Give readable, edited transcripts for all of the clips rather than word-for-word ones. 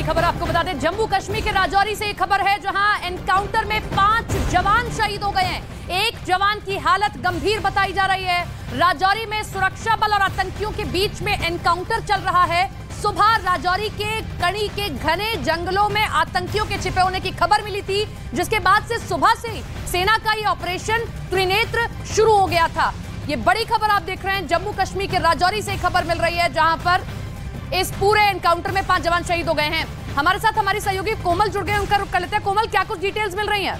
खबर आपको बता दें, जम्मू कश्मीर के राजौरी से एक खबर है जहां एनकाउंटर में 5 जवान शहीद हो गए हैं। एक जवान की हालत गंभीर बताई जा रही है। राजौरी में सुरक्षा बल और आतंकियों के बीच में एनकाउंटर चल रहा है। सुबह राजौरी के कड़ी के घने जंगलों में आतंकियों के छिपे होने की खबर मिली थी, जिसके बाद से सुबह से सेना का ये ऑपरेशन त्रिनेत्र शुरू हो गया था। ये बड़ी खबर आप देख रहे हैं, जम्मू कश्मीर के राजौरी से खबर मिल रही है जहां पर इस पूरे एनकाउंटर में 5 जवान शहीद हो गए हैं। हमारे साथ हमारी सहयोगी कोमल जुड़ गए, उनका रुख कर लेते हैं। कोमल, क्या कुछ डिटेल्स मिल रही हैं?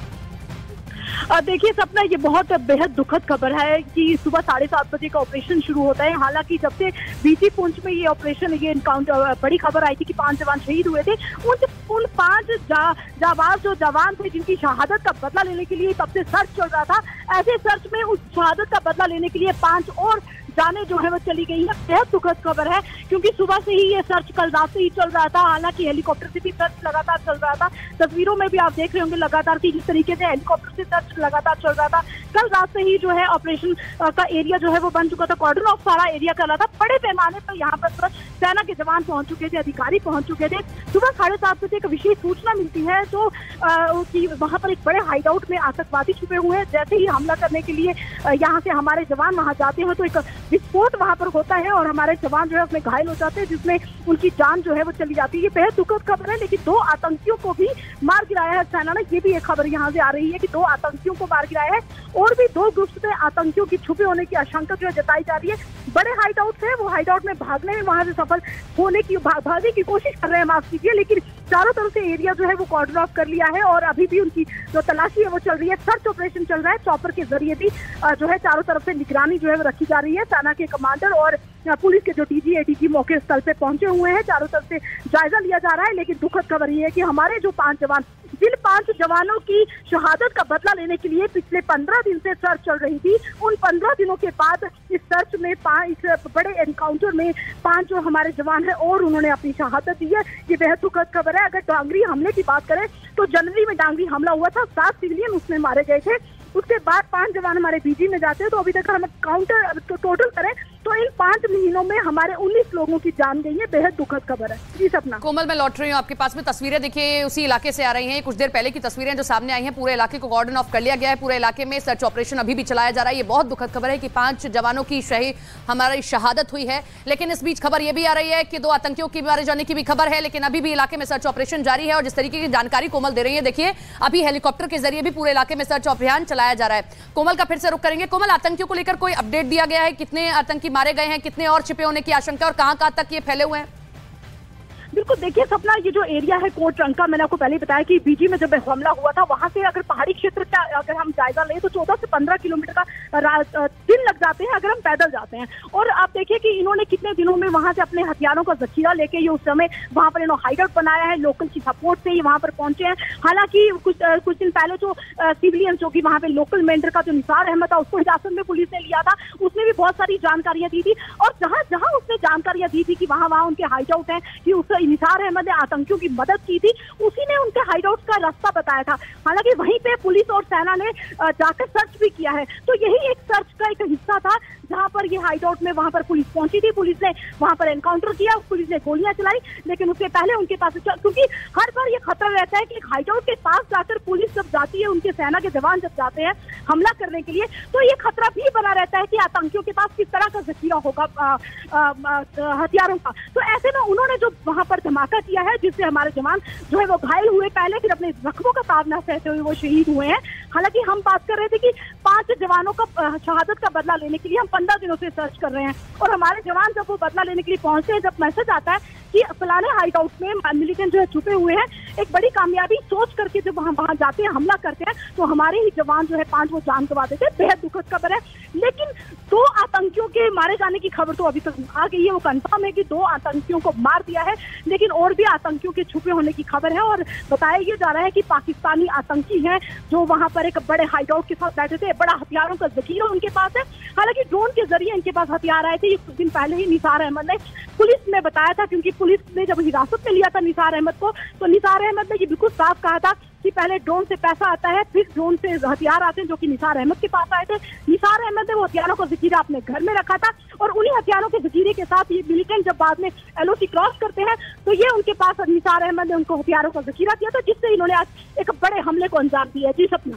देखिए सपना, ये बहुत बेहद दुखद खबर है कि सुबह 7:30 बजे का ऑपरेशन शुरू होता है। हालांकि जब से बीसी पुंछ में ये ऑपरेशन, ये एनकाउंटर, बड़ी खबर आई थी कि 5 जवान शहीद हुए थे। उन 5 जाबाज जो जवान थे जिनकी शहादत का बदला लेने के लिए तब से सर्च चल रहा था, ऐसे सर्च में उस शहादत का बदला लेने के लिए 5 और जाने जो है वो चली गई है। बेहद दुखद खबर है क्योंकि सुबह से ही ये सर्च कल रात से ही चल रहा था। हालांकि हेलीकॉप्टर से भी सर्च लगातार चल रहा था। तस्वीरों में भी आप देख रहे होंगे लगातार कि जिस तरीके से हेलीकॉप्टर से सर्च लगातार चल रहा था। कल रात से ही जो है ऑपरेशन का एरिया जो है वो बन चुका था, कॉर्डन ऑफ सारा एरिया कर रहा था। बड़े पैमाने पर यहाँ पर सेना के जवान पहुंच चुके थे, अधिकारी पहुंच चुके थे। सुबह 7:30 बजे एक विशेष सूचना मिलती है जो कि वहाँ पर एक बड़े हाइड आउट में आतंकवादी छुपे हुए हैं। जैसे ही हमला करने के लिए यहाँ से हमारे जवान वहाँ जाते हैं तो एक विस्फोट वहां पर होता है और हमारे जवान जो है उसमें घायल हो जाते हैं, जिसमें उनकी जान जो है वो चली जाती है। ये बेहद दुखद खबर है, लेकिन 2 आतंकियों को भी मार गिराया है सेना ने। ये भी एक खबर यहाँ से आ रही है कि 2 आतंकियों को मार गिराया है और भी 2 ग्रुप से आतंकियों की छुपे होने की आशंका जो है जताई जा रही है। बड़े हाइड आउट है, वो हाइड आउट में भागने में वहां से सफल होने की भागने की कोशिश कर रहे हैं, माफ कीजिए, लेकिन चारों तरफ से एरिया जो है वो कॉर्डन ऑफ कर लिया है और अभी भी उनकी जो तलाशी है वो चल रही है। सर्च ऑपरेशन चल रहा है, चॉपर के जरिए भी जो है चारों तरफ से निगरानी जो है वो रखी जा रही है। सेना के कमांडर और पुलिस के जो डीजी एडीजी मौके स्थल पे पहुंचे हुए हैं। चारों तरफ से जायजा लिया जा रहा है। लेकिन दुखद खबर ये है कि हमारे जो 5 जवान, जिन 5 जवानों की शहादत का बदला लेने के लिए पिछले 15 दिन से सर्च चल रही थी, उन 15 दिनों के बाद इस सर्च में इस बड़े एनकाउंटर में 5 जो हमारे जवान हैं और उन्होंने अपनी शहादत दी है। ये बेहद दुखद खबर है। अगर डांगरी हमले की बात करें तो जनवरी में डांगरी हमला हुआ था, 7 सिविलियन उसमें मारे गए थे। उसके बाद 5 जवान हमारे बीजी में जाते हैं। तो अभी तक हम काउंटर टोटल करें तो इन 5 महीनों में हमारे 19 लोगों की जान गई है। बेहद दुखद खबर है जी सपना। कोमल, मैं लौट रही हूँ आपके पास में। तस्वीरें देखिए उसी इलाके से आ रही हैं, कुछ देर पहले की तस्वीरें जो सामने आई हैं। पूरे इलाके को कॉर्डन ऑफ कर लिया गया है, पूरे इलाके में सर्च ऑपरेशन अभी भी चलाया जा रहा है। ये बहुत दुखद खबर है कि 5 जवानों की हमारी शहादत हुई है। लेकिन इस बीच खबर यह भी आ रही है कि 2 आतंकियों की मारे जाने की भी खबर है, लेकिन अभी भी इलाके में सर्च ऑपरेशन जारी है। और जिस तरीके की जानकारी कोमल दे रही है, देखिए अभी हेलीकॉप्टर के जरिए भी पूरे इलाके में सर्च अभियान चलाया जा रहा है। कोमल का फिर से रुख करेंगे। कोमल, आतंकियों को लेकर कोई अपडेट दिया गया है? कितने आतंकी मारे गए हैं, कितने और छिपे होने की आशंका और कहां तक ये फैले हुए हैं? बिल्कुल, देखिए सपना, ये जो एरिया है कोट रंग का, मैंने आपको पहले ही बताया कि बीजी में जब हमला हुआ था वहां से अगर पहाड़ी क्षेत्र का अगर हम जायजा लें तो 14 से 15 किलोमीटर का दिन लग जाते हैं अगर हम पैदल जाते हैं। और आप देखिए कि इन्होंने कितने दिनों में वहां से अपने हथियारों का जखीरा लेके ये उस समय वहां पर इन्होंने हाइड आउट बनाया है। लोकल की सपोर्ट से ही वहां पर पहुंचे हैं। हालांकि कुछ दिन पहले जो सिविलियन जो की वहां पे लोकल मेंबर का जो निसार अहमद था, उसको हिरासत में पुलिस ने लिया था। उसने भी बहुत सारी जानकारियां दी थी और जहां जहां उसने जानकारियां दी थी कि वहां उनके हाइड आउट है, कि उस निसार अहमद ने आतंकियों की मदद की थी, उसी ने उनके हाइड आउट का रास्ता बताया था। हालांकि वहीं पे पुलिस और सेना ने जाकर सर्च भी किया है। तो यही एक सर्च का एक हिस्सा था जहां पर ये हाइड आउट में वहां पर पुलिस पहुंची थी। पुलिस ने वहां पर एनकाउंटर किया, पुलिस ने गोलियां चलाई, लेकिन उससे पहले उनके पास, क्योंकि हर बार ये खतरा रहता है कि हाइड आउट के पास जाकर पुलिस जब जाती है, उनके सेना के जवान जब जाते हैं हमला करने के लिए, तो ये खतरा भी बना रहता है कि आतंकियों के पास किस तरह का जखीरा होगा हथियारों का। तो ऐसे में उन्होंने जो वहां पर धमाका किया है जिससे हमारे जवान जो है वो घायल हुए, पहले फिर अपने जख्मों का ताब न सहते हुए वो शहीद हुए हैं। हालांकि हम बात कर रहे थे कि 5 जवानों का शहादत का बदला लेने के लिए हम 15 दिनों से सर्च कर रहे हैं और हमारे जवान जब वो बदला लेने के लिए पहुंचते हैं, जब मैसेज आता है कि फलाने हाइड आउट में मिलिटेंट जो है छुपे हुए हैं, एक बड़ी कामयाबी सोच करके जब वहां जाते हैं, हमला करते हैं, तो हमारे ही जवान जो है 5 वो जान गंवा देते हैं। बेहद दुखद खबर है। लेकिन 2 आतंकियों के मारे जाने की खबर तो अभी तक आ गई है। वो कंफर्म है कि 2 आतंकियों को मार दिया है, लेकिन और भी आतंकियों के छुपे होने की खबर है। और बताया ये जा रहा है कि पाकिस्तानी आतंकी हैं जो वहां पर एक बड़े हाइड आउट के साथ बैठे थे। बड़ा हथियारों का जखीरा उनके पास है। हालांकि ड्रोन के जरिए इनके पास हथियार आए थे। कुछ दिन पहले ही निसार अहमद ने पुलिस में बताया था, क्योंकि पुलिस ने जब हिरासत में लिया था निसार अहमद को, तो निसार अहमद ने ये बिल्कुल साफ कहा था कि पहले ड्रोन से पैसा आता है, फिर ड्रोन से हथियार आते हैं, जो कि निसार अहमद के पास आए थे। निसार अहमद ने वो हथियारों का जखीरा अपने घर में रखा था और उन्हीं हथियारों के जखीरे के साथ ये मिलिटेंट जब बाद में LOC क्रॉस करते हैं तो ये उनके पास निसार अहमद ने उनको हथियारों का जखीरा दिया था, जिससे इन्होंने आज एक बड़े हमले को अंजाम दिया। जी सपना।